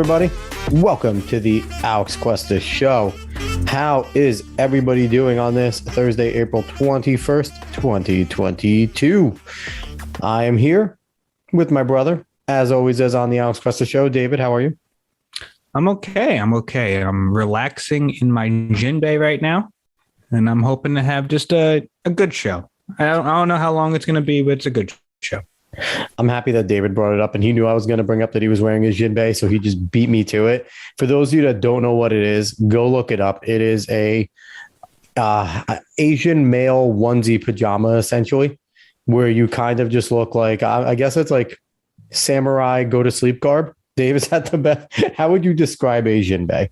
everybody. Welcome to the Alex Cuesta Show. How is everybody doing on this Thursday, April 21st, 2022? I am here with my brother, as always, as on the Alex Cuesta Show. David, how are you? I'm okay. I'm relaxing in my gin bay right now, and I'm hoping to have just a good show. I don't know how long it's going to be, but it's a good show. I'm happy that David brought it up, and he knew I was going to bring up that he was wearing his jinbei, so he just beat me to it. For those of you that don't know what it is, go look it up. It is a Asian male onesie pajama, essentially, where you kind of just look like, I guess it's like samurai go to sleep garb. Dave, is that the best? How would you describe a jinbei?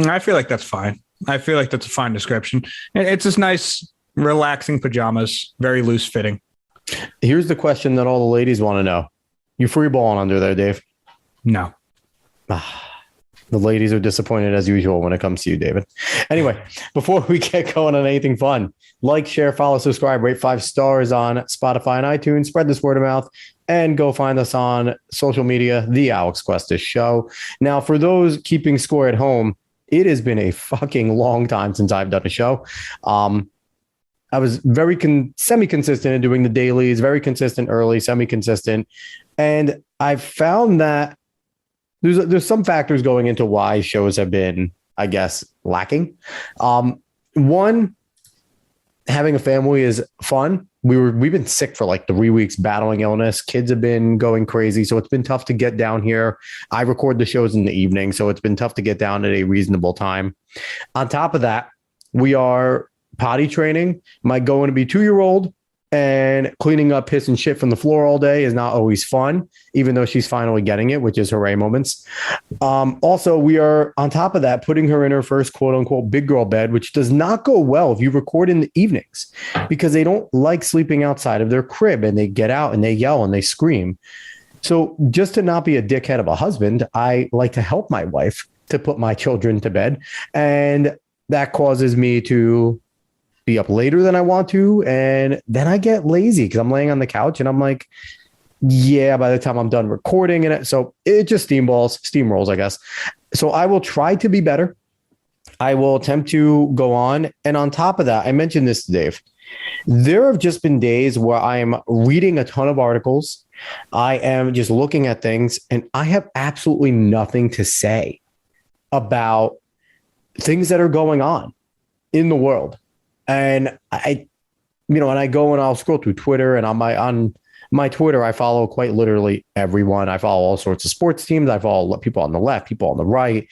I feel like that's fine. I feel like that's a fine description. It's just nice, relaxing pajamas, very loose fitting. Here's the question that all the ladies want to know. You free balling under there, Dave? No. The ladies are disappointed as usual when it comes to you, David. Anyway, before we get going on anything fun, like, share, follow, subscribe, rate 5 stars on Spotify and iTunes, spread this word of mouth, and go find us on social media, The Alex Cuesta Show. Now, for those keeping score at home, it has been a fucking long time since I've done a show. I was very semi-consistent in doing the dailies, very consistent early, semi-consistent. And I've found that there's some factors going into why shows have been, I guess, lacking. One, having a family is fun. We've been sick for like 3 weeks, battling illness. Kids have been going crazy. So it's been tough to get down here. I record the shows in the evening, so it's been tough to get down at a reasonable time. On top of that, we are potty training. My going to be 2-year-old, and cleaning up piss and shit from the floor all day is not always fun, even though she's finally getting it, which is hooray moments. Also, we are on top of that putting her in her first quote unquote big girl bed, which does not go well if you record in the evenings, because they don't like sleeping outside of their crib, and they get out and they yell and they scream. So just to not be a dickhead of a husband, I like to help my wife to put my children to bed, and that causes me to be up later than I want to. And then I get lazy because I'm laying on the couch and I'm like, yeah, by the time I'm done recording and so it just steamrolls, I guess. So I will try to be better. I will attempt to go on. And on top of that, I mentioned this to Dave. There have just been days where I am reading a ton of articles. I am just looking at things, and I have absolutely nothing to say about things that are going on in the world. And and I go and I'll scroll through Twitter, and on my Twitter, I follow quite literally everyone. I follow all sorts of sports teams. I follow people on the left, people on the right.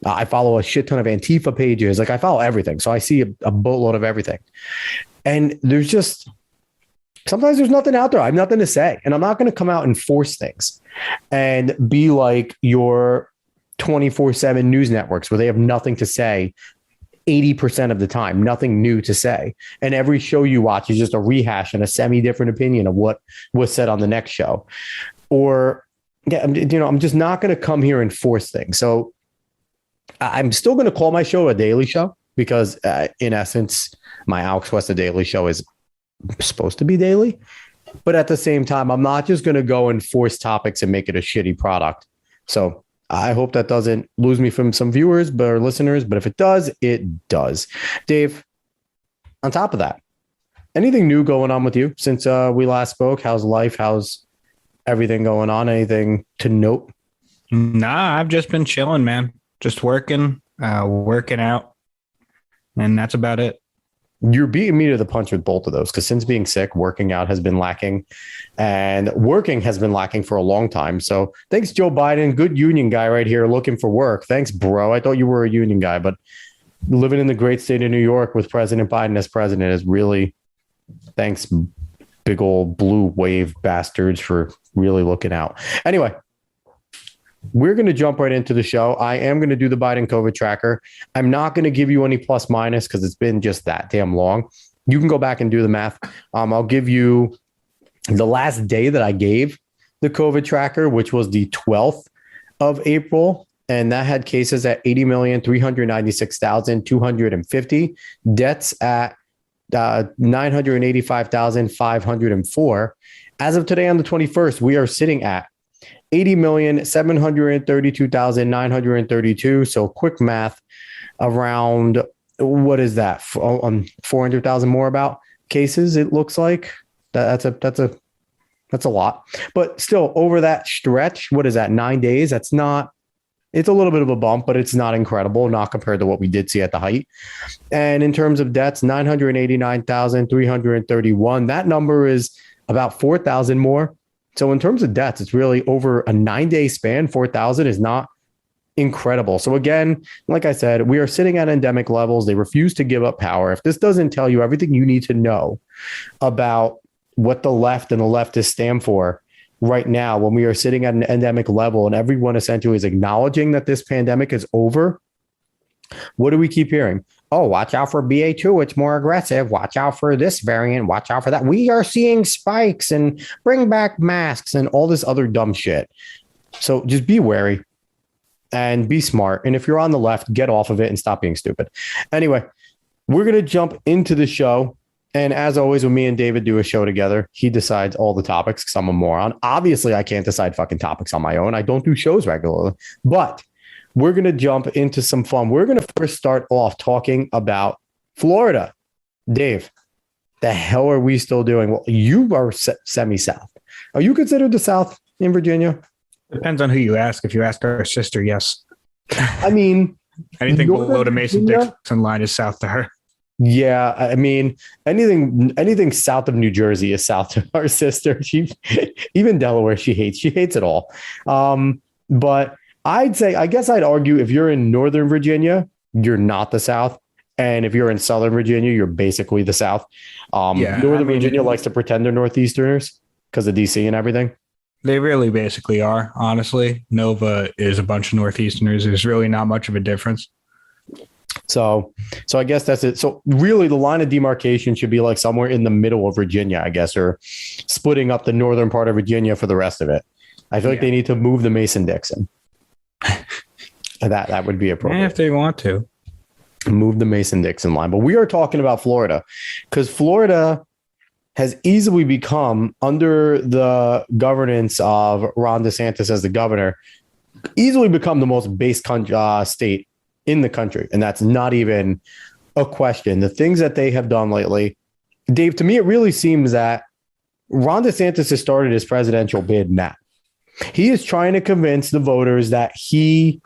I follow a shit ton of Antifa pages. Like, I follow everything. So I see a boatload of everything. And sometimes there's nothing out there. I have nothing to say. And I'm not going to come out and force things and be like your 24/7 news networks where they have nothing to say 80% of the time, nothing new to say. And every show you watch is just a rehash and a semi-different opinion of what was said on the next show. Or, I'm just not going to come here and force things. So I'm still going to call my show a daily show because in essence, my Alex Cuesta Daily Show is supposed to be daily. But at the same time, I'm not just going to go and force topics and make it a shitty product. So I hope that doesn't lose me from some viewers or listeners, but if it does, it does. Dave, on top of that, anything new going on with you since we last spoke? How's life? How's everything going on? Anything to note? Nah, I've just been chilling, man. Just working out, and that's about it. You're beating me to the punch with both of those, because since being sick, working out has been lacking, and working has been lacking for a long time. So thanks, Joe Biden. Good union guy right here looking for work. Thanks, bro. I thought you were a union guy, but living in the great state of New York with President Biden as president is really, thanks, big old blue wave bastards, for really looking out. Anyway, we're going to jump right into the show. I am going to do the Biden COVID tracker. I'm not going to give you any plus minus because it's been just that damn long. You can go back and do the math. I'll give you the last day that I gave the COVID tracker, which was the 12th of April. And that had cases at 80,396,250, deaths at 985,504. As of today on the 21st, we are sitting at 80,732,932. So quick math, around, what is that? 400,000 more about cases. It looks like that's a lot, but still over that stretch. What is that? 9 days. It's a little bit of a bump, but it's not incredible, not compared to what we did see at the height. And in terms of deaths, 989,331. That number is about 4,000 more. So in terms of deaths, it's really over a 9-day span. 4,000 is not incredible. So again, like I said, we are sitting at endemic levels. They refuse to give up power. If this doesn't tell you everything you need to know about what the left and the leftists stand for right now, when we are sitting at an endemic level and everyone essentially is acknowledging that this pandemic is over, what do we keep hearing? Oh, watch out for BA2. It's more aggressive. Watch out for this variant. Watch out for that. We are seeing spikes and bring back masks and all this other dumb shit. So just be wary and be smart. And if you're on the left, get off of it and stop being stupid. Anyway, we're going to jump into the show. And as always, when me and David do a show together, he decides all the topics because I'm a moron. Obviously, I can't decide fucking topics on my own. I don't do shows regularly. But we're going to jump into some fun. We're going to first start off talking about Florida. Dave, the hell are we still doing? Well, you are semi-South. Are you considered the South in Virginia? Depends on who you ask. If you ask our sister, yes. I mean, anything below the Mason-Dixon line is south to her. Yeah, I mean, anything south of New Jersey is south to our sister. Even Delaware, she hates it all. But I guess I'd argue if you're in Northern Virginia, you're not the South. And if you're in Southern Virginia, you're basically the South. Northern Virginia likes to pretend they're Northeasterners because of DC and everything. They really basically are, honestly. Nova is a bunch of Northeasterners. There's really not much of a difference. So I guess that's it. So really the line of demarcation should be like somewhere in the middle of Virginia, I guess, or splitting up the northern part of Virginia for the rest of it. I feel like they need to move the Mason-Dixon. That would be appropriate. If they want to. Move the Mason-Dixon line. But we are talking about Florida because Florida has easily become, under the governance of Ron DeSantis as the governor, easily become the most based state in the country. And that's not even a question. The things that they have done lately, Dave, to me, it really seems that Ron DeSantis has started his presidential bid now. He is trying to convince the voters that he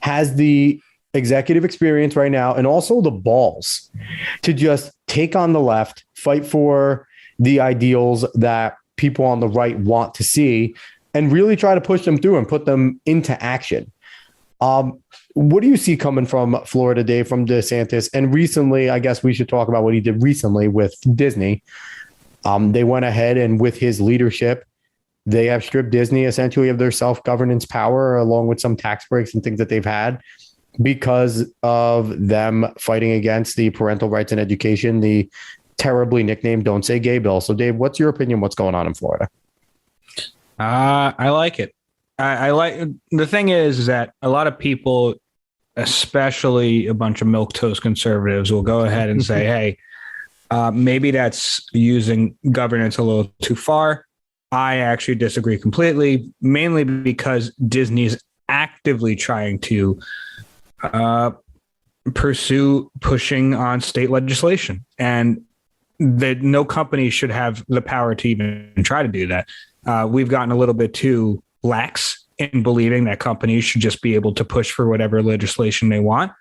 has the executive experience right now and also the balls to just take on the left, fight for the ideals that people on the right want to see, and really try to push them through and put them into action. What do you see coming from Florida, Dave, from DeSantis? And recently, I guess we should talk about what he did recently with Disney. They went ahead and with his leadership, they have stripped Disney essentially of their self-governance power, along with some tax breaks and things that they've had because of them fighting against the parental rights and education, the terribly nicknamed Don't Say Gay bill. So, Dave, what's your opinion? What's going on in Florida? I like it. I like, the thing is that a lot of people, especially a bunch of milquetoast conservatives, will go ahead and say, hey, maybe that's using governance a little too far. I actually disagree completely, mainly because Disney's actively trying to pushing on state legislation, and that no company should have the power to even try to do that. We've gotten a little bit too lax in believing that companies should just be able to push for whatever legislation they want.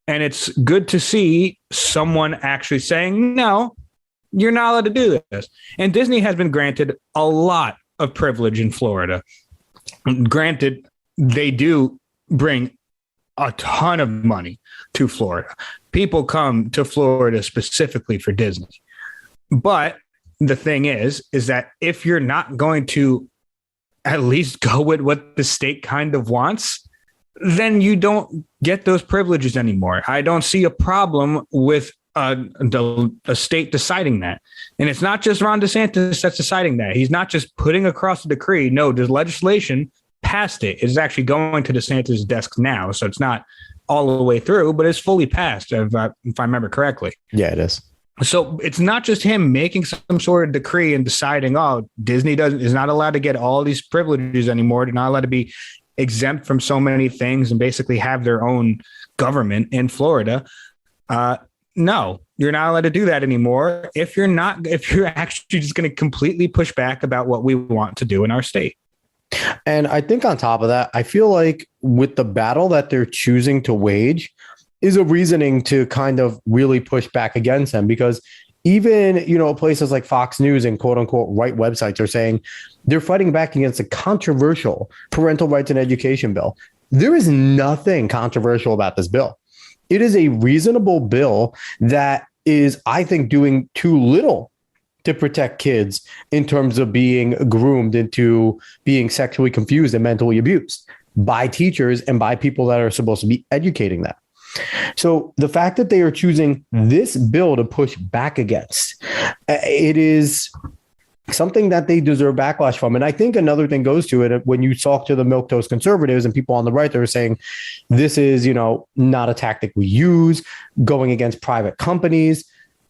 And it's good to see someone actually saying, no, you're not allowed to do this. And Disney has been granted a lot of privilege in Florida. Granted, they do bring a ton of money to Florida. People come to Florida specifically for Disney. But the thing is that if you're not going to at least go with what the state kind of wants, then you don't get those privileges anymore. I don't see a problem with a state deciding that. And it's not just Ron DeSantis that's deciding that. He's not just putting across a decree. No, the legislation passed it. It's actually going to DeSantis' desk now. So it's not all the way through, but it's fully passed, if I remember correctly. Yeah, it is. So it's not just him making some sort of decree and deciding, oh, Disney is not allowed to get all these privileges anymore. They're not allowed to be exempt from so many things and basically have their own government in Florida. No, you're not allowed to do that anymore if you're actually just going to completely push back about what we want to do in our state. And I think on top of that, I feel like with the battle that they're choosing to wage is a reasoning to kind of really push back against them, because even, places like Fox News and quote unquote right websites are saying they're fighting back against a controversial parental rights and education bill. There is nothing controversial about this bill. It is a reasonable bill that is, I think, doing too little to protect kids in terms of being groomed into being sexually confused and mentally abused by teachers and by people that are supposed to be educating them. So the fact that they are choosing this bill to push back against, it is something that they deserve backlash from. And I think another thing goes to it when you talk to the milquetoast conservatives and people on the right, they're saying this is, not a tactic we use going against private companies.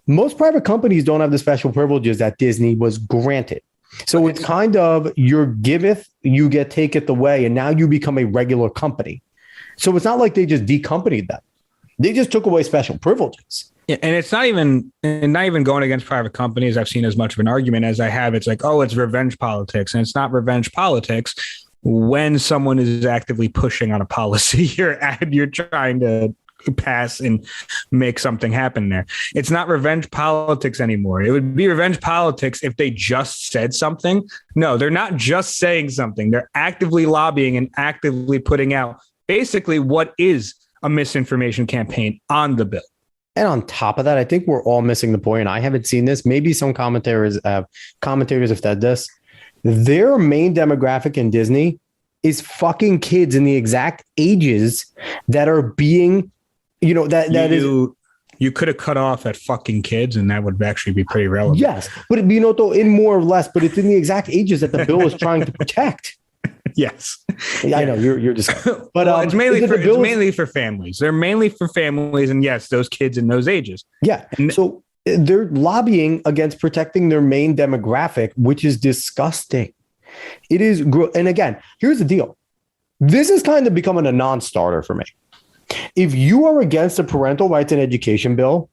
Most private companies don't have the special privileges that Disney was granted. So it's kind of your giveth, you get taketh away, and now you become a regular company. So it's not like they just decompanied them. They just took away special privileges. Yeah, and it's not even going against private companies. I've seen as much of an argument as I have. It's like, oh, it's revenge politics. And it's not revenge politics when someone is actively pushing on a policy you're trying to pass and make something happen there. It's not revenge politics anymore. It would be revenge politics if they just said something. No, they're not just saying something. They're actively lobbying and actively putting out basically what is a misinformation campaign on the bill. And on top of that, I think we're all missing the point. I haven't seen this. Maybe some commentators have said this. Their main demographic in Disney is fucking kids in the exact ages that are being, you could have cut off at fucking kids, and that would actually be pretty relevant. Yes, but though in more or less, but it's in the exact ages that the bill is trying to protect. Yes, yeah, I know you're just, but well, it's mainly for families. They're mainly for families, and yes, those kids in those ages. Yeah, and so they're lobbying against protecting their main demographic, which is disgusting. It is, and again, here's the deal: this is kind of becoming a non-starter for me. If you are against a parental rights and education bill,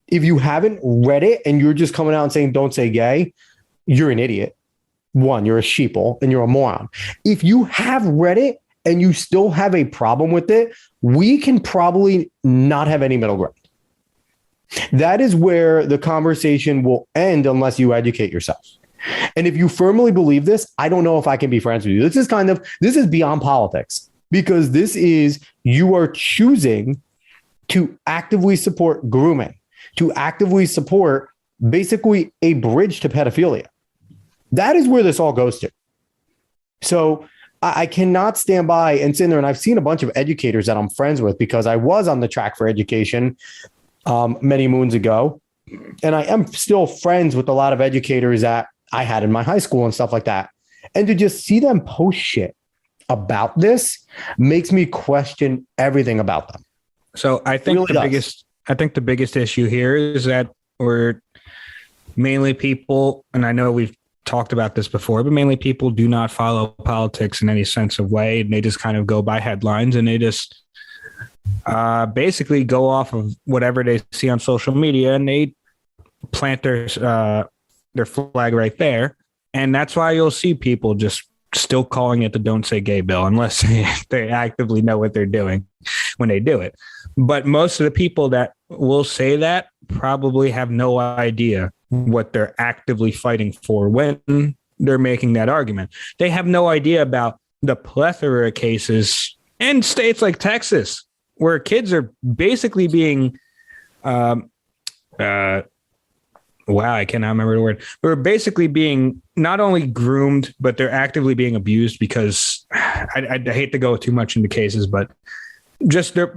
if you haven't read it and you're just coming out and saying don't say gay, you're an idiot. One, you're a sheeple and you're a moron. If you have read it and you still have a problem with it, we can probably not have any middle ground. That is where the conversation will end unless you educate yourself. And if you firmly believe this, I don't know if I can be friends with you. This is beyond politics, because this is, you are choosing to actively support grooming, to actively support basically a bridge to pedophilia. That is where this all goes to. So I cannot stand by and sit there. And I've seen a bunch of educators that I'm friends with because I was on the track for education many moons ago. And I am still friends with a lot of educators that I had in my high school and stuff like that. And to just see them post shit about this makes me question everything about them. So I think the biggest issue here is that we're mainly people, and I know we've talked about this before, but mainly people do not follow politics in any sense of way. And they just kind of go by headlines, and they just basically go off of whatever they see on social media, and they plant their flag right there. And that's why you'll see people just still calling it the Don't Say Gay bill, unless they actively know what they're doing when they do it. But most of the people that will say that probably have no idea what they're actively fighting for when they're making that argument. They have no idea about the plethora of cases in states like Texas, where kids are basically being, wow, I cannot remember the word. They're basically being not only groomed, but they're actively being abused because I hate to go too much into cases, but just there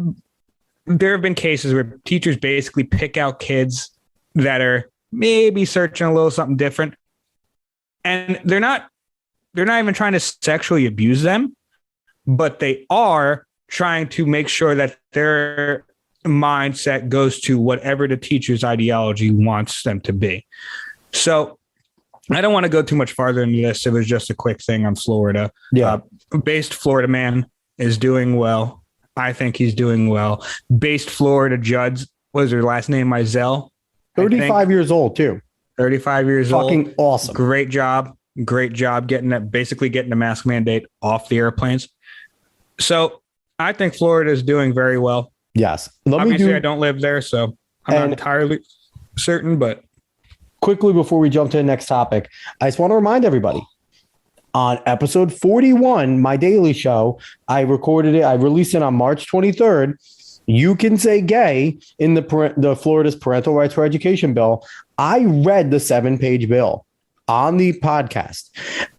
have been cases where teachers basically pick out kids that are maybe searching a little something different, and they're not even trying to sexually abuse them, but they are trying to make sure that they're mindset goes to whatever the teacher's ideology wants them to be. So I don't want to go too much farther into this. It was just a quick thing on Florida. Yeah. Based Florida man is doing well. I think he's doing well. Based Florida judge, what was her last name? Mizell. 35 years old, too. 35 years old. Fucking awesome. Great job. Great job getting the mask mandate off the airplanes. So I think Florida is doing very well. Yes. Obviously, I don't live there, so I'm not entirely certain, but quickly before we jump to the next topic, I just want to remind everybody on episode 41, my daily show, I recorded it. I released it on March 23rd. You can say gay in the Florida's parental rights for education bill. I read the 7-page bill on the podcast.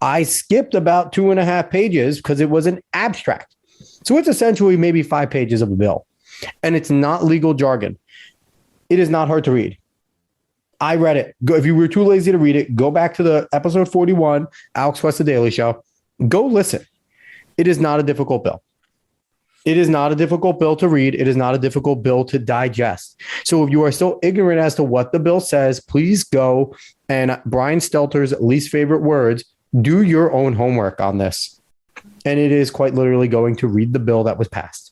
I skipped about 2.5 pages because it was an abstract. So it's essentially maybe 5 pages of a bill. And it's not legal jargon. It is not hard to read. I read it. If you were too lazy to read it, go back to the episode 41, Alex West, The Daily Show. Go listen. It is not a difficult bill. It is not a difficult bill to read. It is not a difficult bill to digest. So if you are still ignorant as to what the bill says, please go and Brian Stelter's least favorite words, do your own homework on this. And it is quite literally going to read the bill that was passed.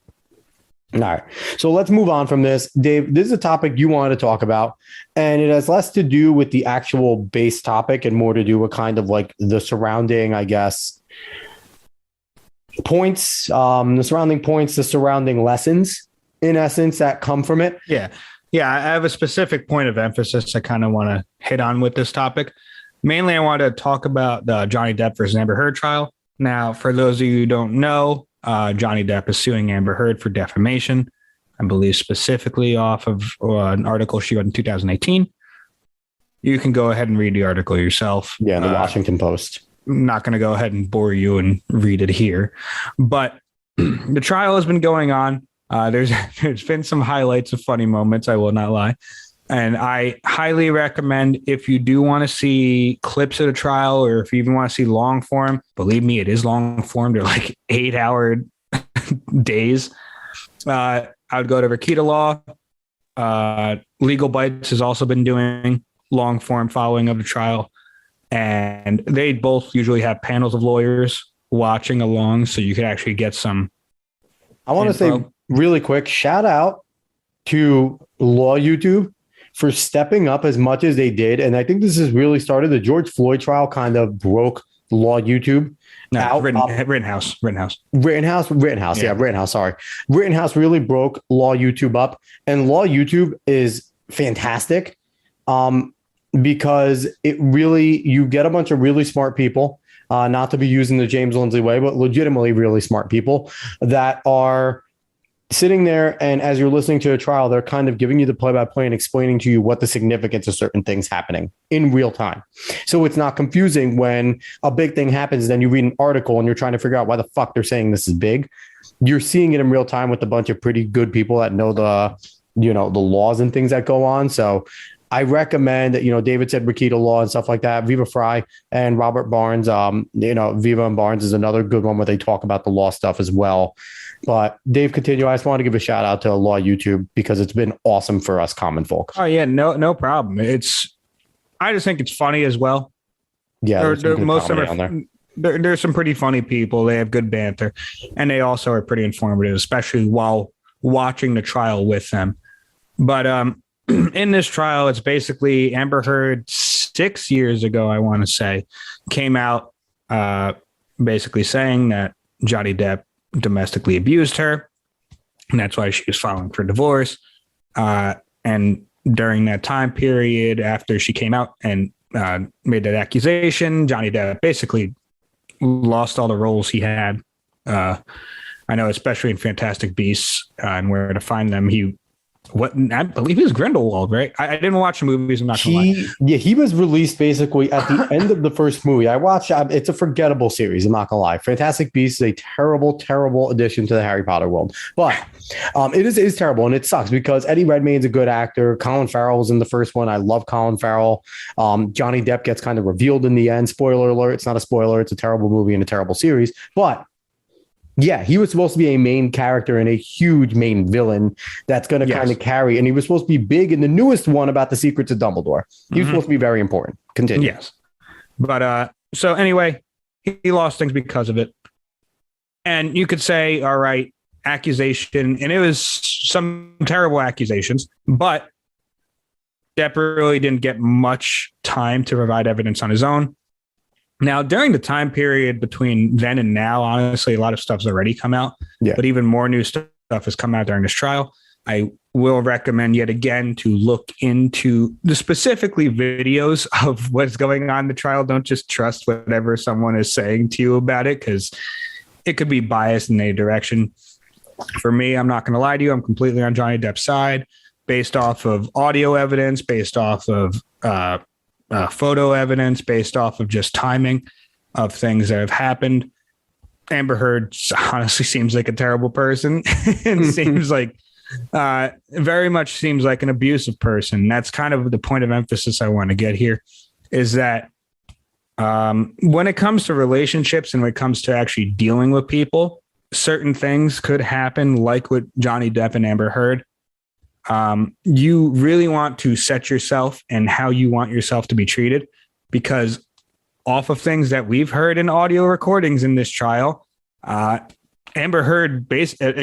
All right. So let's move on from this. Dave, this is a topic you wanted to talk about, and it has less to do with the actual base topic and more to do with kind of like the surrounding, I guess, points, the surrounding lessons, in essence, that come from it. Yeah. I have a specific point of emphasis I kind of want to hit on with this topic. Mainly, I want to talk about the Johnny Depp versus Amber Heard trial. Now, for those of you who don't know, Johnny Depp is suing Amber Heard for defamation, I believe specifically off of an article she wrote in 2018. You can go ahead and read the article yourself. Yeah, the Washington Post. I'm not going to go ahead and bore you and read it here. But the trial has been going on. There's been some highlights of funny moments, I will not lie. And I highly recommend, if you do want to see clips of the trial, or if you even want to see long form, believe me, it is long form. They're like 8-hour days. I would go to Rakita Law. Legal Bites has also been doing long form following of the trial. And they both usually have panels of lawyers watching along, so you could actually get some. I want to say really quick, shout out to Law YouTube for stepping up as much as they did. And I think this has really started. The George Floyd trial kind of broke Law YouTube. Rittenhouse. Yeah, Rittenhouse. Sorry. Rittenhouse really broke Law YouTube up. And Law YouTube is fantastic because it really, you get a bunch of really smart people, not to be using the James Lindsay way, but legitimately really smart people that are sitting there, and as you're listening to a trial, they're kind of giving you the play-by-play and explaining to you what the significance of certain things happening in real time. So it's not confusing when a big thing happens, then you read an article and you're trying to figure out why the fuck they're saying this is big. You're seeing it in real time with a bunch of pretty good people that know the laws and things that go on. So I recommend that, David said Rakita Law and stuff like that. Viva Fry and Robert Barnes, Viva and Barnes is another good one where they talk about the law stuff as well. But Dave, continue. I just want to give a shout out to Law YouTube because it's been awesome for us common folk. Oh yeah, no problem. I just think it's funny as well. Yeah, most of them there's some pretty funny people. They have good banter, and they also are pretty informative, especially while watching the trial with them. But in this trial, it's basically Amber Heard 6 years ago, I want to say, came out basically saying that Johnny Depp domestically abused her, and that's why she was filing for divorce. And during that time period, after she came out and made that accusation, Johnny Depp basically lost all the roles he had. I know, especially in Fantastic Beasts and Where to Find Them, I believe he was Grindelwald, right? I didn't watch the movies. I'm not gonna lie. Yeah, he was released basically at the end of the first movie. I watched. It's a forgettable series. I'm not gonna lie. Fantastic Beasts is a terrible, terrible addition to the Harry Potter world. But it is terrible, and it sucks because Eddie Redmayne's a good actor. Colin Farrell was in the first one. I love Colin Farrell. Johnny Depp gets kind of revealed in the end. Spoiler alert! It's not a spoiler. It's a terrible movie and a terrible series. But Yeah, he was supposed to be a main character and a huge main villain that's going to kind of carry. And he was supposed to be big in the newest one about the secrets of Dumbledore. He was supposed to be very important. Continue. Yes. But so anyway, he lost things because of it. And you could say, all right, accusation. And it was some terrible accusations, but Depp really didn't get much time to provide evidence on his own. Now, during the time period between then and now, honestly, a lot of stuff's already come out, but even more new stuff has come out during this trial. I will recommend yet again to look into the specifically videos of what's going on in the trial. Don't just trust whatever someone is saying to you about it, because it could be biased in any direction. For me, I'm not going to lie to you. I'm completely on Johnny Depp's side based off of audio evidence, based off of photo evidence, based off of just timing of things that have happened. Amber Heard honestly seems like a terrible person and seems like very much seems like an abusive person. That's kind of the point of emphasis I want to get here, is that when it comes to relationships and when it comes to actually dealing with people, certain things could happen, like with Johnny Depp and Amber Heard. You really want to set yourself and how you want yourself to be treated, because off of things that we've heard in audio recordings in this trial, Amber Heard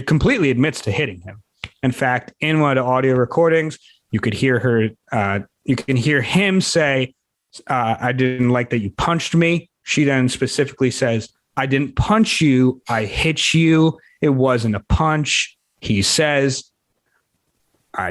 completely admits to hitting him. In fact, in one of the audio recordings, you could hear her, you can hear him say, I didn't like that you punched me. She then specifically says, I didn't punch you. I hit you. It wasn't a punch. He says,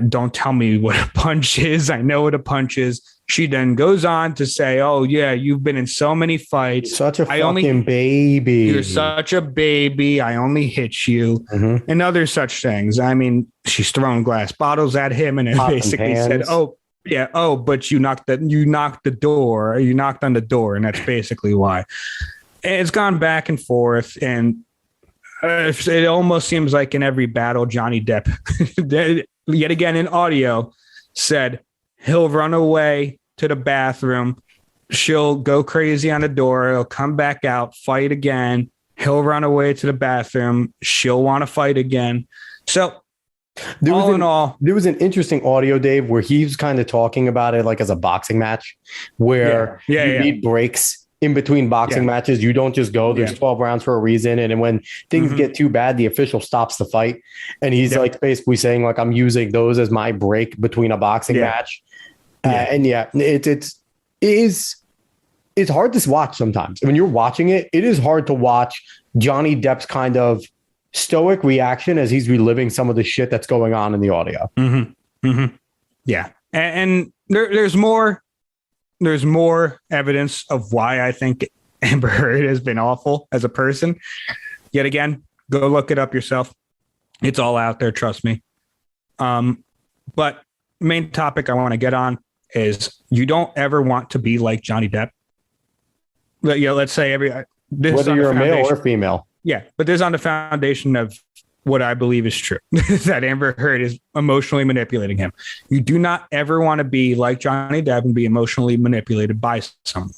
don't tell me what a punch is. I know what a punch is. She then goes on to say, oh, yeah, you've been in so many fights. Such a fucking baby. You're such a baby. I only hit you. And other such things. I mean, she's throwing glass bottles at him and basically said, oh, yeah. Oh, but you knocked on the door. And that's basically why. And it's gone back and forth. And it almost seems like in every battle, Johnny Depp, yet again in audio, said he'll run away to the bathroom. She'll go crazy on the door. He'll come back out, fight again. He'll run away to the bathroom. She'll want to fight again. So there was an interesting audio, Dave, where he was kind of talking about it like as a boxing match, where you need breaks in between boxing matches. You don't just go, there's 12 rounds for a reason. And then when things get too bad, the official stops the fight. And he's like basically saying, like, I'm using those as my break between a boxing match. It's hard to watch sometimes. When you're watching it, it is hard to watch Johnny Depp's kind of stoic reaction as he's reliving some of the shit that's going on in the audio. Yeah. And there's more evidence of why I think Amber Heard has been awful as a person. Yet again, go look it up yourself. It's all out there. Trust me. But main topic I want to get on is you don't ever want to be like Johnny Depp. Let's say whether you're a male or female. Yeah. But this is on the foundation of what I believe is true, that Amber Heard is emotionally manipulating him. You do not ever want to be like Johnny Depp and be emotionally manipulated by someone.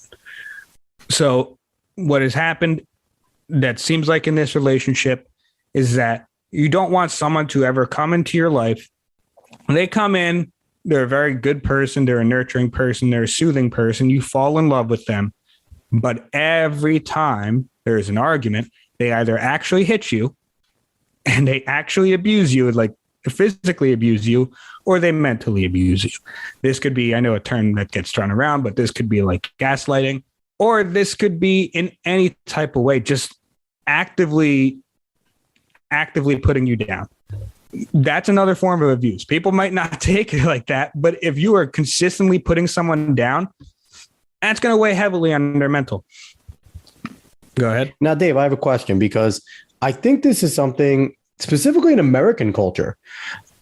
So what has happened that seems like in this relationship is that you don't want someone to ever come into your life. When they come in, they're a very good person. They're a nurturing person. They're a soothing person. You fall in love with them. But every time there's an argument, they either actually hit you and they actually abuse you, like physically abuse you, or they mentally abuse you. This could be, I know a term that gets thrown around, but this could be like gaslighting, or this could be in any type of way, just actively putting you down. That's another form of abuse. People might not take it like that, but if you are consistently putting someone down, that's going to weigh heavily on their mental. Go ahead. Now, Dave, I have a question, because I think this is something specifically in American culture.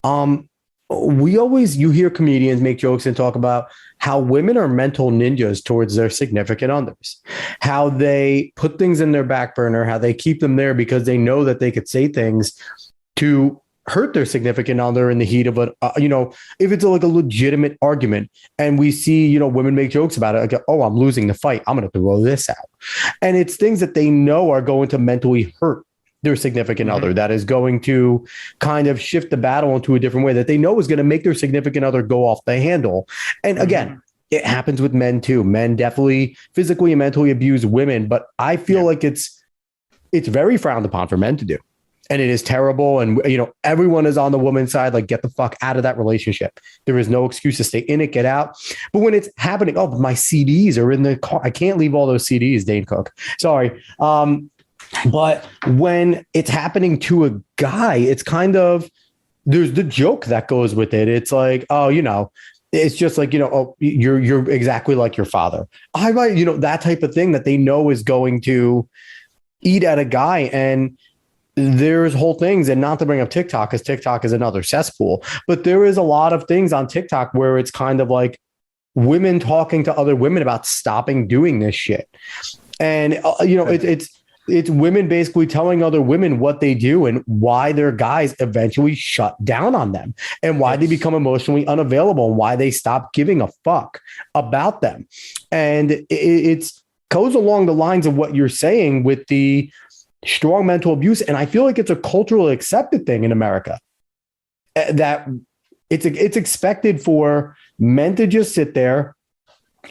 You hear comedians make jokes and talk about how women are mental ninjas towards their significant others, how they put things in their back burner, how they keep them there because they know that they could say things to hurt their significant other in the heat of if it's like a legitimate argument. And we see, women make jokes about it. Like, oh, I'm losing the fight, I'm going to throw this out. And it's things that they know are going to mentally hurt their significant other, that is going to kind of shift the battle into a different way that they know is going to make their significant other go off the handle. And again, it happens with men too. Men definitely physically and mentally abuse women, but I feel like it's very frowned upon for men to do. And it is terrible. And, everyone is on the woman's side, like, get the fuck out of that relationship. There is no excuse to stay in it, get out. But when it's happening, oh, my CDs are in the car. I can't leave all those CDs, Dane Cook. Sorry. But when it's happening to a guy, it's kind of, there's the joke that goes with it. It's like, oh, it's just like, oh, you're exactly like your father. I might, that type of thing that they know is going to eat at a guy. And there's whole things, and not to bring up TikTok, because TikTok is another cesspool, but there is a lot of things on TikTok where it's kind of like women talking to other women about stopping doing this shit. And, it's women basically telling other women what they do and why their guys eventually shut down on them and why they become emotionally unavailable and why they stop giving a fuck about them. And it goes along the lines of what you're saying with the strong mental abuse. And I feel like it's a culturally accepted thing in America, that it's expected for men to just sit there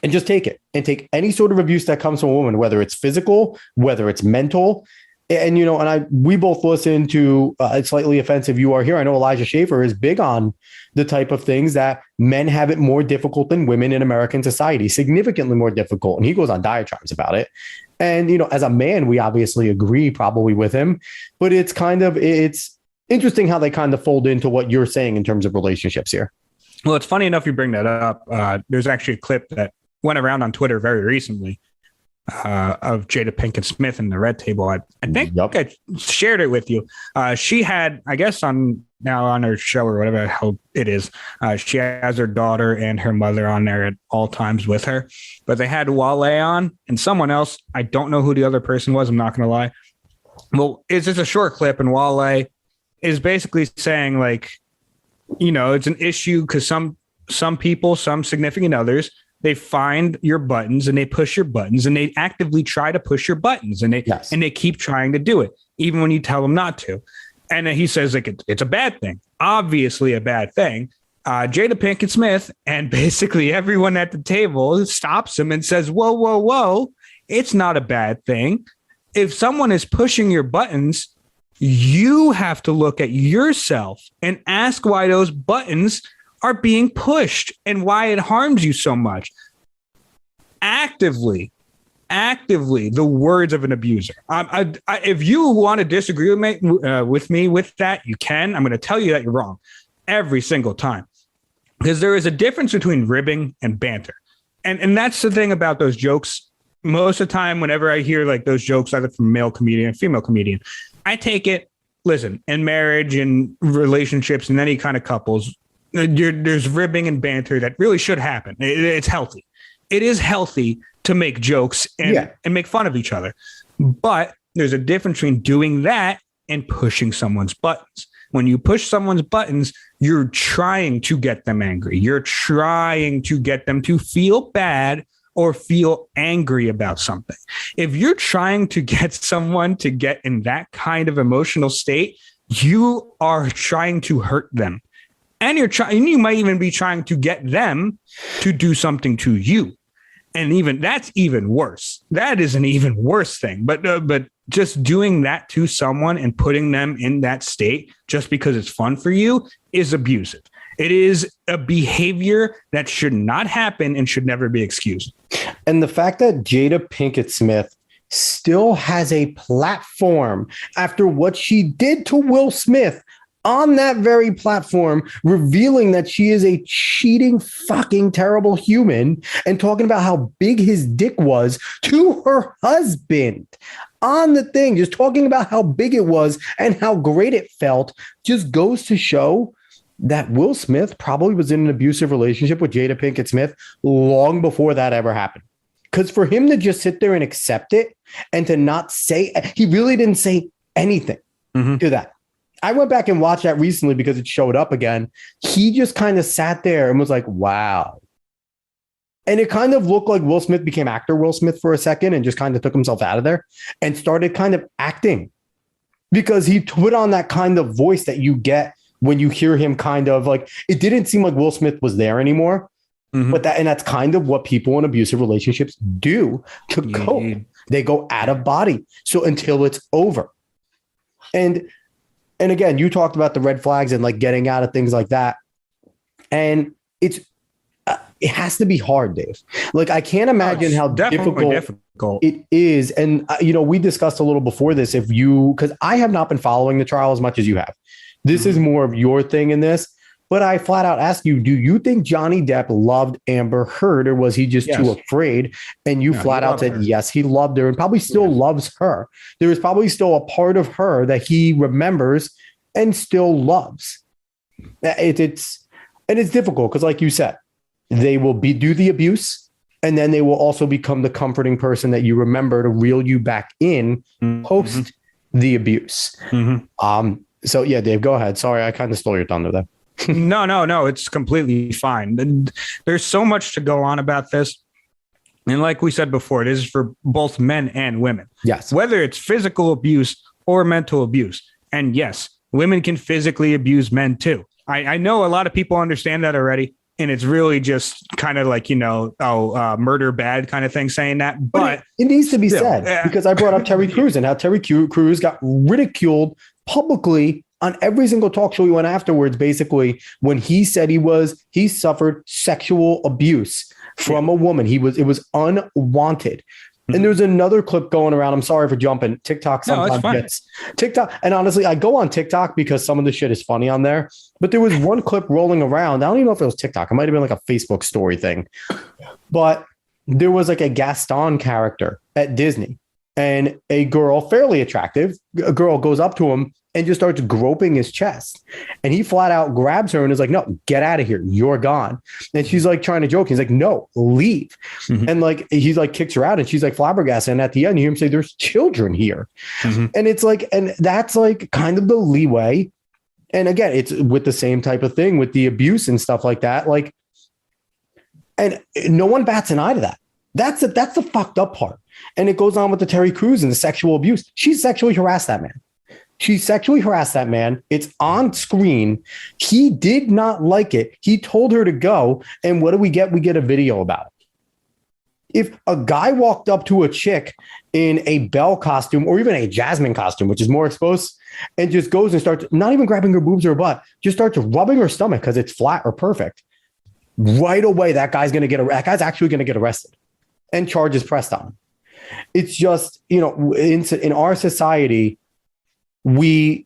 and just take it and take any sort of abuse that comes from a woman, whether it's physical, whether it's mental. And, we both listen to It's Slightly Offensive, You Are Here. I know Elijah Schaffer is big on the type of things that men have it more difficult than women in American society, significantly more difficult. And he goes on diatribes about it. And, as a man, we obviously agree probably with him, but it's interesting how they kind of fold into what you're saying in terms of relationships here. Well, it's funny enough you bring that up. There's actually a clip that went around on Twitter very recently of Jada Pinkett Smith in the Red Table. I think I shared it with you. She had, I guess on her show or whatever the hell it is, she has her daughter and her mother on there at all times with her. But they had Wale on and someone else. I don't know who the other person was. I'm not going to lie. Well, it's just a short clip, and Wale is basically saying, like, it's an issue because some people, some significant others, they find your buttons and they push your buttons and they actively try to push your buttons and they keep trying to do it, even when you tell them not to. And then he says, like, it's a bad thing, obviously a bad thing. Jada Pinkett Smith and basically everyone at the table stops him and says, whoa, whoa, whoa, it's not a bad thing. If someone is pushing your buttons, you have to look at yourself and ask why those buttons are being pushed and why it harms you so much. Actively, the words of an abuser. If you want to disagree with me with that, you can. I'm going to tell you that you're wrong every single time, because there is a difference between ribbing and banter. And that's the thing about those jokes. Most of the time, whenever I hear like those jokes, either from male comedian, female comedian, I take it, listen, in marriage and relationships and any kind of couples, there's ribbing and banter that really should happen. It's healthy. It is healthy to make jokes and make fun of each other. But there's a difference between doing that and pushing someone's buttons. When you push someone's buttons, you're trying to get them angry. You're trying to get them to feel bad or feel angry about something. If you're trying to get someone to get in that kind of emotional state, you are trying to hurt them. And you might even be trying to get them to do something to you. And even that's even worse. That is an even worse thing. But just doing that to someone and putting them in that state just because it's fun for you is abusive. It is a behavior that should not happen and should never be excused. And the fact that Jada Pinkett Smith still has a platform after what she did to Will Smith on that very platform, revealing that she is a cheating, fucking terrible human and talking about how big his dick was to her husband on the thing, just talking about how big it was and how great it felt, just goes to show that Will Smith probably was in an abusive relationship with Jada Pinkett Smith long before that ever happened. Because for him to just sit there and accept it and to not say, he really didn't say anything to that. I went back and watched that recently because it showed up again. He just kind of sat there and was like, wow. And it kind of looked like Will Smith became actor Will Smith for a second and just kind of took himself out of there and started kind of acting because he put on that kind of voice that you get when you hear him kind of like, it didn't seem like Will Smith was there anymore. But that's kind of what people in abusive relationships do to cope. They go out of body. So until it's over. And again, you talked about the red flags and like getting out of things like that. And it has to be hard, Dave. Like, I can't imagine how difficult it is. And, we discussed a little before this, because I have not been following the trial as much as you have. This is more of your thing in this. But I flat out ask you, do you think Johnny Depp loved Amber Heard, or was he just too afraid? And you flat out said, yes, he loved her and probably still loves her. There is probably still a part of her that he remembers and still loves. It's difficult because, like you said, they will do the abuse, and then they will also become the comforting person that you remember to reel you back in post the abuse. So yeah, Dave, go ahead. Sorry, I kind of stole your thunder there. No, it's completely fine. There's so much to go on about this. And like we said before, it is for both men and women. Yes. Whether it's physical abuse or mental abuse. And yes, women can physically abuse men too. I know a lot of people understand that already. And it's really just kind of like, murder bad kind of thing saying that. But it needs to be said, because I brought up Terry Crews and how Terry Crews got ridiculed publicly on every single talk show he went afterwards, basically, when he said he suffered sexual abuse from a woman. It was unwanted. And there's another clip going around. I'm sorry for jumping. TikTok sometimes gets TikTok. And honestly, I go on TikTok because some of the shit is funny on there. But there was one clip rolling around. I don't even know if it was TikTok. It might have been like a Facebook story thing. But there was like a Gaston character at Disney. And a girl, fairly attractive, a girl goes up to him and just starts groping his chest. And he flat out grabs her and is like, no, get out of here. You're gone. And she's like trying to joke. He's like, no, leave. And like, he's like kicks her out and she's like flabbergasted. And at the end, you hear him say, there's children here. And it's like, and that's like kind of the leeway. And again, it's with the same type of thing with the abuse and stuff like that. Like, and no one bats an eye to that. That's the fucked up part. And it goes on with the Terry Crews and the sexual abuse. She sexually harassed that man. It's on screen. He did not like it. He told her to go. And what do we get? We get a video about it. If a guy walked up to a chick in a Belle costume or even a Jasmine costume, which is more exposed, and just goes and starts not even grabbing her boobs or butt, just starts rubbing her stomach because it's flat or perfect, right away, that guy's actually going to get arrested and charges pressed on him. It's just, in our society, but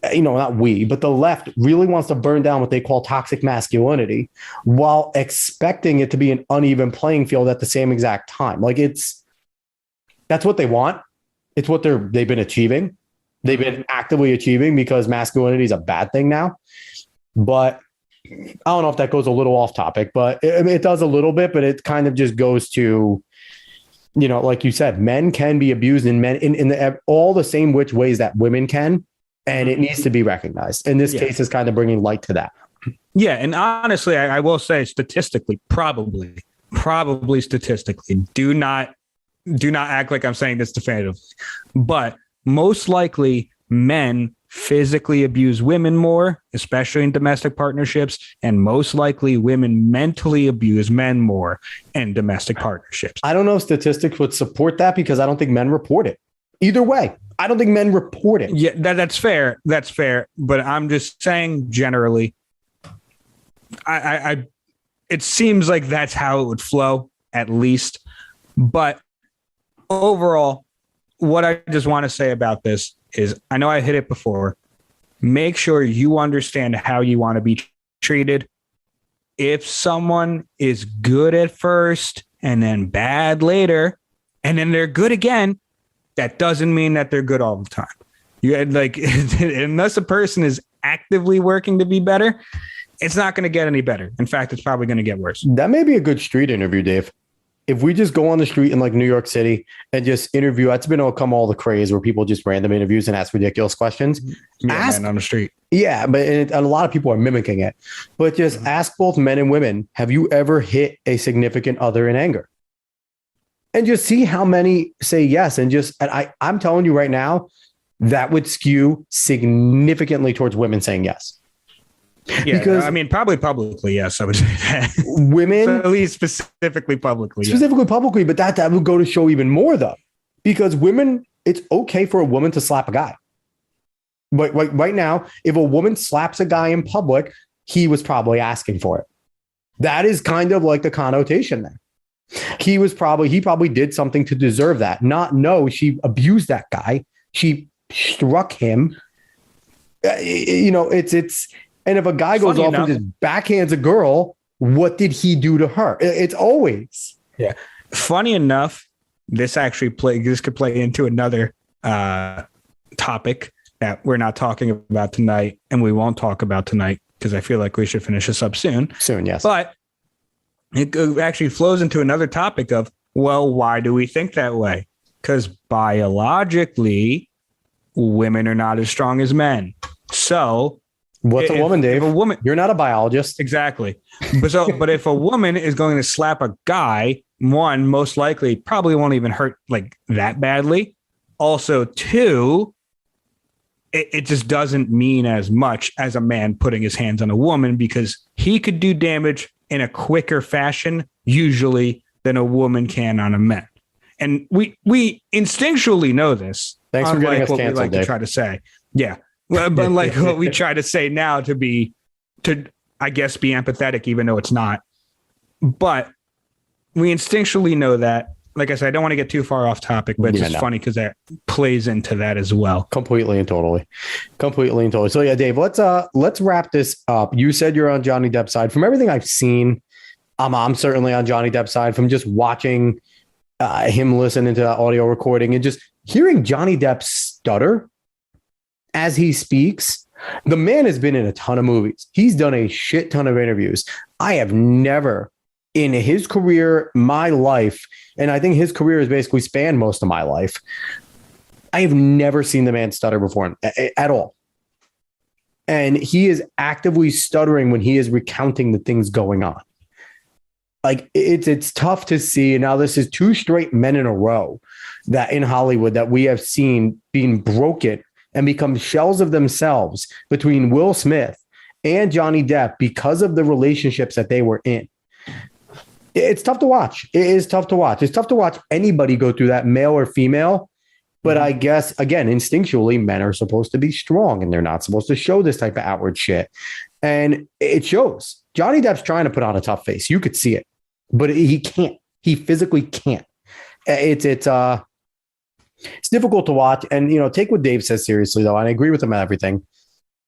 the left really wants to burn down what they call toxic masculinity while expecting it to be an uneven playing field at the same exact time. Like that's what they want. It's what they've been achieving. They've been actively achieving because masculinity is a bad thing now. But I don't know if that goes a little off topic, but it does a little bit, but it kind of just goes to, like you said, men can be abused in all the same which ways that women can. And it needs to be recognized. And this case is kind of bringing light to that. Yeah. And honestly, I will say statistically, probably statistically, do not act like I'm saying this definitively, but most likely men physically abuse women more, especially in domestic partnerships, and most likely women mentally abuse men more in domestic partnerships. I don't know if statistics would support that because I don't think men report it. Either way, I don't think men report it. Yeah, that's fair. That's fair. But I'm just saying generally, it seems like that's how it would flow, at least. But overall, what I just want to say about this is, I know I hit it before. Make sure you understand how you want to be treated. If someone is good at first and then bad later, and then they're good again, that doesn't mean that they're good all the time. You had unless a person is actively working to be better, it's not going to get any better. In fact, it's probably going to get worse. That may be a good street interview, Dave. If we just go on the street in like New York City and just interview, that's been come all the craze where people just random interviews and ask ridiculous questions. Man on the street. Yeah, but a lot of people are mimicking it. But just ask both men and women, have you ever hit a significant other in anger? And just see how many say yes. And I'm telling you right now, that would skew significantly towards women saying yes. Yeah, because, I mean, probably publicly, yes, I would say that. Women, so at least specifically publicly. Publicly, but that would go to show even more, though, because women, it's okay for a woman to slap a guy. But right now, if a woman slaps a guy in public, he was probably asking for it. That is kind of like the connotation there. He probably did something to deserve that. She abused that guy. She struck him. It's. And if a guy goes off and just backhands a girl, what did he do to her? It's always. Yeah. Funny enough, this could play into another topic that we're not talking about tonight, and we won't talk about tonight because I feel like we should finish this up soon. Soon, yes. But it actually flows into another topic of, well, why do we think that way? Because biologically, women are not as strong as men. So what's a woman, Dave? A woman, you're not a biologist. Exactly. But if a woman is going to slap a guy, one, most likely probably won't even hurt like that badly. Also, two, it just doesn't mean as much as a man putting his hands on a woman because he could do damage in a quicker fashion, usually, than a woman can on a man. And we instinctually know this. Thanks for getting us what canceled, we like Dave. To try to say. Yeah. But like what we try to say now to I guess, be empathetic, even though it's not. But we instinctually know that. Like I said, I don't want to get too far off topic, but it's funny because that plays into that as well. Completely and totally. So yeah, Dave, let's wrap this up. You said you're on Johnny Depp's side. From everything I've seen, I'm certainly on Johnny Depp's side. From just watching him listen into that audio recording and just hearing Johnny Depp stutter as he speaks. The man has been in a ton of movies. He's done a shit ton of interviews. I have never in his career, my life, and I think his career has basically spanned most of my life, I have never seen the man stutter before at all. And he is actively stuttering when he is recounting the things going on. Like it's tough to see. And now this is two straight men in a row that in Hollywood that we have seen being broken and become shells of themselves between Will Smith and Johnny Depp because of the relationships that they were in. It's tough to watch. It is tough to watch. It's tough to watch anybody go through that, male or female. But I guess, again, instinctually, men are supposed to be strong and they're not supposed to show this type of outward shit. And it shows. Johnny Depp's trying to put on a tough face. You could see it, but he can't. He physically can't. It's difficult to watch. And, take what Dave says seriously, though. And I agree with him on everything.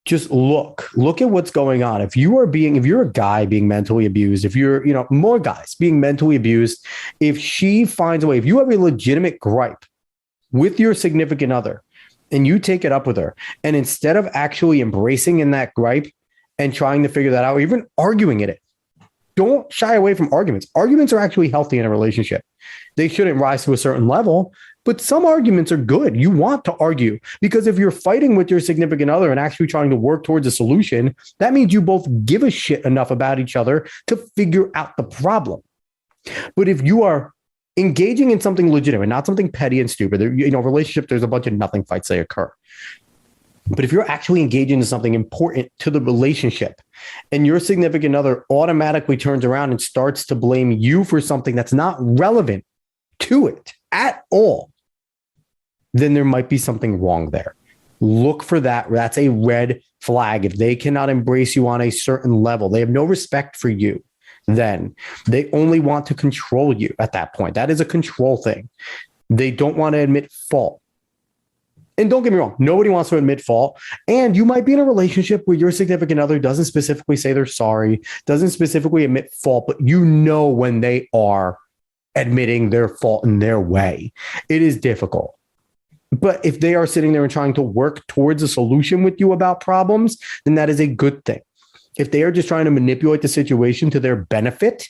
Just look at what's going on. If you're a guy being mentally abused, if you're, more guys being mentally abused, if she finds a way, if you have a legitimate gripe with your significant other and you take it up with her, and instead of actually embracing in that gripe and trying to figure that out, or even arguing it, don't shy away from arguments. Arguments are actually healthy in a relationship. They shouldn't rise to a certain level, but some arguments are good. You want to argue because if you're fighting with your significant other and actually trying to work towards a solution, that means you both give a shit enough about each other to figure out the problem. But if you are engaging in something legitimate, not something petty and stupid, relationship, there's a bunch of nothing fights that occur. But if you're actually engaging in something important to the relationship and your significant other automatically turns around and starts to blame you for something that's not relevant to it at all, then there might be something wrong there. Look for that. That's a red flag. If they cannot embrace you on a certain level, they have no respect for you, then they only want to control you at that point. That is a control thing. They don't want to admit fault. And don't get me wrong, nobody wants to admit fault. And you might be in a relationship where your significant other doesn't specifically say they're sorry, doesn't specifically admit fault, but when they are admitting their fault in their way. It is difficult. But if they are sitting there and trying to work towards a solution with you about problems, then that is a good thing. If they are just trying to manipulate the situation to their benefit,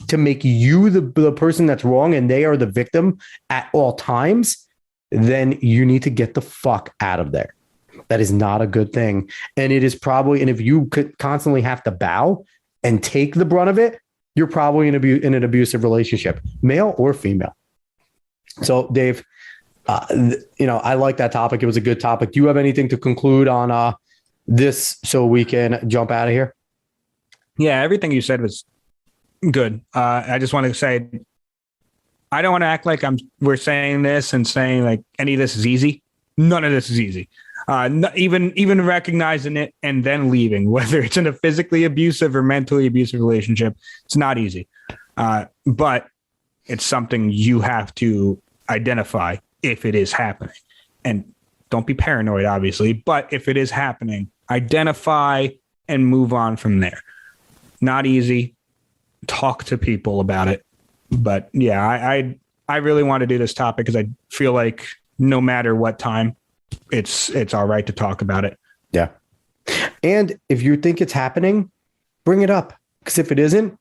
to make you the person that's wrong and they are the victim at all times, then you need to get the fuck out of there. That is not a good thing. And it is probably, and if you could constantly have to bow and take the brunt of it, you're probably in an abusive relationship, male or female. So, Dave, I like that topic. It was a good topic. Do you have anything to conclude on this so we can jump out of here? Yeah, everything you said was good. I just want to say, I don't want to act like we're saying this and saying like any of this is easy. None of this is easy. Even recognizing it and then leaving, whether it's in a physically abusive or mentally abusive relationship, it's not easy. But it's something you have to identify if it is happening. And don't be paranoid, obviously, but if it is happening, identify and move on from there. Not easy. Talk to people about it. But yeah, I really want to do this topic because I feel like no matter what time, it's all right to talk about it. Yeah. And if you think it's happening, bring it up. Because if it isn't,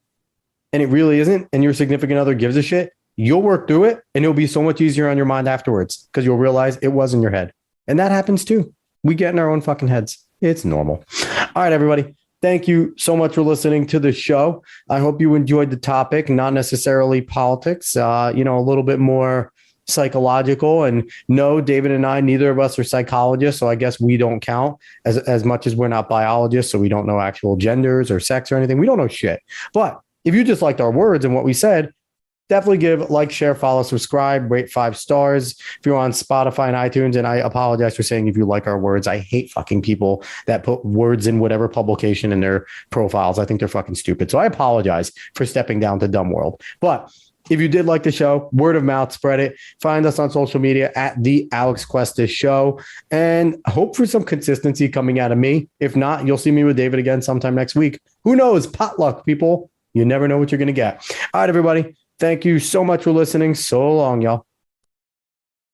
and it really isn't, and your significant other gives a shit, you'll work through it and it'll be so much easier on your mind afterwards because you'll realize it was in your head. And that happens too. We get in our own fucking heads. It's normal. All right, everybody. Thank you so much for listening to the show. I hope you enjoyed the topic, not necessarily politics, a little bit more psychological. And no, David and I, neither of us are psychologists. So I guess we don't count as much as we're not biologists. So we don't know actual genders or sex or anything. We don't know shit. But if you just liked our words and what we said, definitely give like, share, follow, subscribe, rate 5 stars. If you're on Spotify and iTunes, and I apologize for saying if you like our words, I hate fucking people that put words in whatever publication in their profiles. I think they're fucking stupid. So I apologize for stepping down to dumb world. But if you did like the show, word of mouth, spread it. Find us on social media at the Alex Questis Show, and hope for some consistency coming out of me. If not, you'll see me with David again sometime next week. Who knows? Potluck, people. You never know what you're going to get. All right, everybody. Thank you so much for listening. So long, y'all.